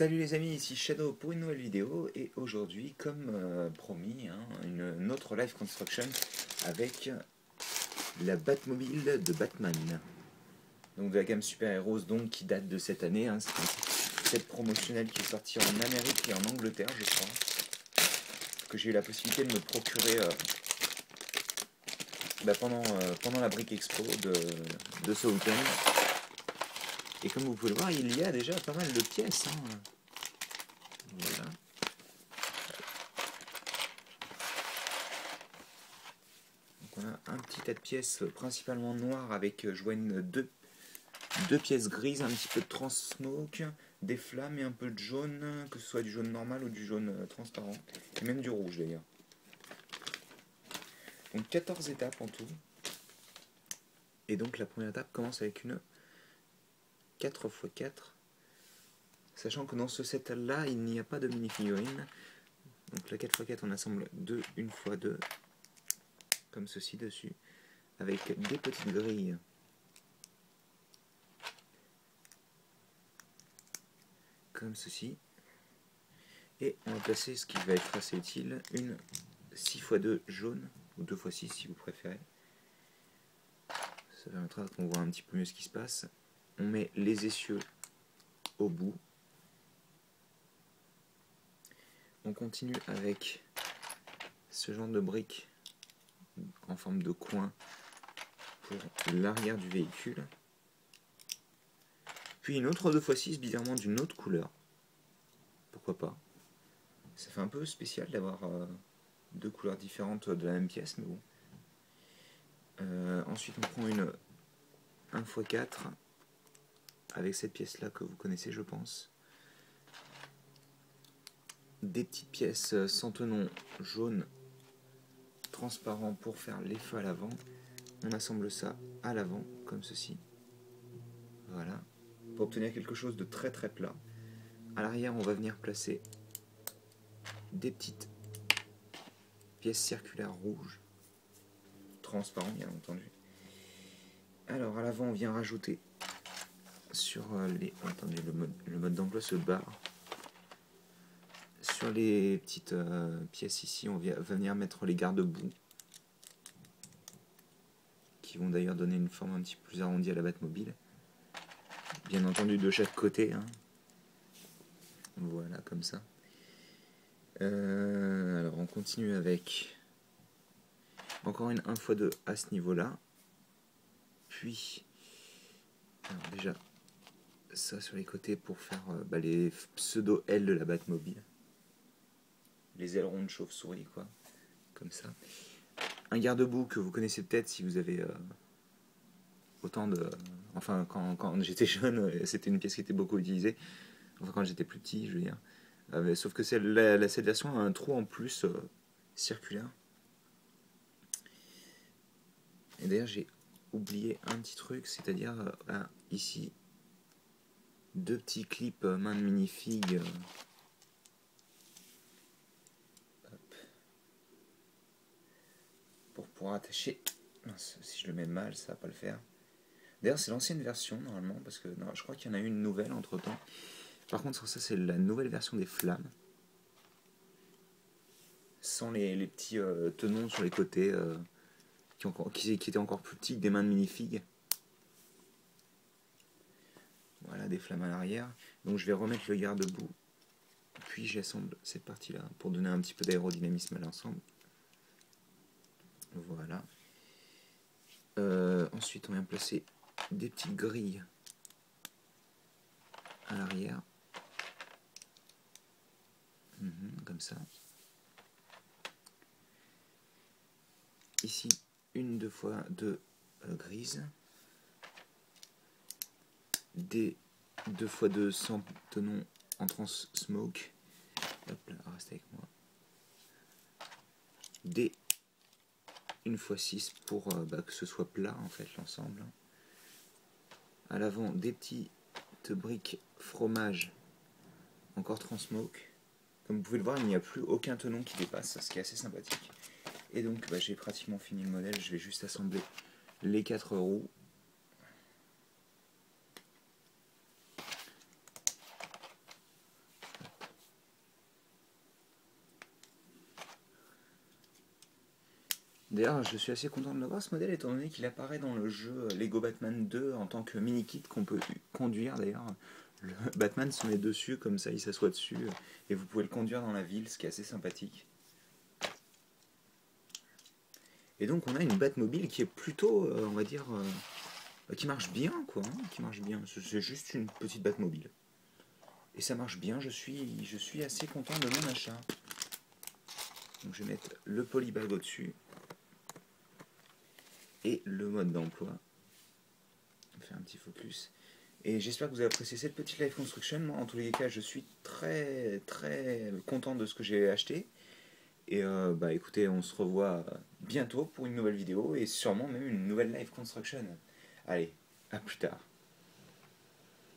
Salut les amis, ici Shadow pour une nouvelle vidéo et aujourd'hui, comme promis, une autre live construction avec la Batmobile de Batman. Donc de la gamme Super Heroes donc, qui date de cette année, c'est un set promotionnel qui est sorti en Amérique et en Angleterre je crois, que j'ai eu la possibilité de me procurer pendant la Brick Expo de ce week-end. Et comme vous pouvez le voir, il y a déjà pas mal de pièces. Voilà. Donc on a un petit tas de pièces principalement noires avec, je vois deux pièces grises, un petit peu de transmoke, des flammes et un peu de jaune, que ce soit du jaune normal ou du jaune transparent, et même du rouge d'ailleurs. Donc 14 étapes en tout. Et donc la première étape commence avec une 4x4. Sachant que dans ce set là, il n'y a pas de mini-figurine. Donc la 4x4, on assemble deux 1x2, comme ceci dessus, avec des petites grilles. Comme ceci. Et on va placer ce qui va être assez utile, une 6x2 jaune, ou 2x6 si vous préférez. Ça permettra qu'on voit un petit peu mieux ce qui se passe. On met les essieux au bout. On continue avec ce genre de briques en forme de coin pour l'arrière du véhicule. Puis une autre 2x6 bizarrement d'une autre couleur. Pourquoi pas. Ça fait un peu spécial d'avoir deux couleurs différentes de la même pièce, mais bon. Ensuite on prend une 1x4 avec cette pièce là que vous connaissez je pense. Des petites pièces sans tenon jaune transparent pour faire les feux à l'avant. On assemble ça à l'avant comme ceci. Voilà. Pour obtenir quelque chose de très très plat. À l'arrière on va venir placer des petites pièces circulaires rouges. Transparent bien entendu. Alors à l'avant on vient rajouter sur les... Attendez, le mode d'emploi se barre. Sur les petites pièces ici, on va venir mettre les garde-boue qui vont d'ailleurs donner une forme un petit peu plus arrondie à la Batmobile. Bien entendu de chaque côté. Voilà, comme ça. Alors on continue avec encore une 1x2 à ce niveau-là. Puis, alors déjà, ça sur les côtés pour faire les pseudo-ailes de la Batmobile. Les ailerons de chauve-souris, quoi. Comme ça. Un garde-boue que vous connaissez peut-être si vous avez autant de... Enfin, quand j'étais jeune, c'était une pièce qui était beaucoup utilisée. Enfin, quand j'étais plus petit, je veux dire. Sauf que cette version a un trou en plus circulaire. Et d'ailleurs, j'ai oublié un petit truc, c'est-à-dire ici, deux petits clips main de minifig. Pour pouvoir attacher. Mince, si je le mets mal, ça va pas le faire. D'ailleurs, c'est l'ancienne version normalement, parce que non, je crois qu'il y en a eu une nouvelle entre temps. Par contre, ça, c'est la nouvelle version des flammes. Sans les petits tenons sur les côtés qui étaient encore plus petits que des mains de minifig. Voilà, des flammes à l'arrière. Donc, je vais remettre le garde-boue. Puis, j'assemble cette partie-là pour donner un petit peu d'aérodynamisme à l'ensemble. Voilà. Ensuite, on vient placer des petites grilles à l'arrière. Comme ça. Ici, une 2x2 grises. Des 2x2 sans tenon en trans-smoke. Hop là, restez avec moi. Des 1x6 pour que ce soit plat en fait l'ensemble. À l'avant, des petites briques fromage encore trans-smoke. Comme vous pouvez le voir, il n'y a plus aucun tenon qui dépasse, ce qui est assez sympathique. Et donc j'ai pratiquement fini le modèle, je vais juste assembler les 4 roues. D'ailleurs, je suis assez content de l'avoir ce modèle étant donné qu'il apparaît dans le jeu Lego Batman 2 en tant que mini-kit qu'on peut conduire d'ailleurs. Le Batman se met dessus, comme ça il s'assoit dessus et vous pouvez le conduire dans la ville, ce qui est assez sympathique. Et donc on a une Batmobile qui est plutôt, on va dire, qui marche bien quoi, hein, qui marche bien. C'est juste une petite Batmobile. Et ça marche bien, je suis assez content de mon achat. Donc je vais mettre le polybag au-dessus et le mode d'emploi. On fait un petit focus. Et j'espère que vous avez apprécié cette petite live construction. Moi, en tous les cas, je suis très très content de ce que j'ai acheté. Et bah écoutez, on se revoit bientôt pour une nouvelle vidéo et sûrement même une nouvelle live construction. Allez, à plus tard.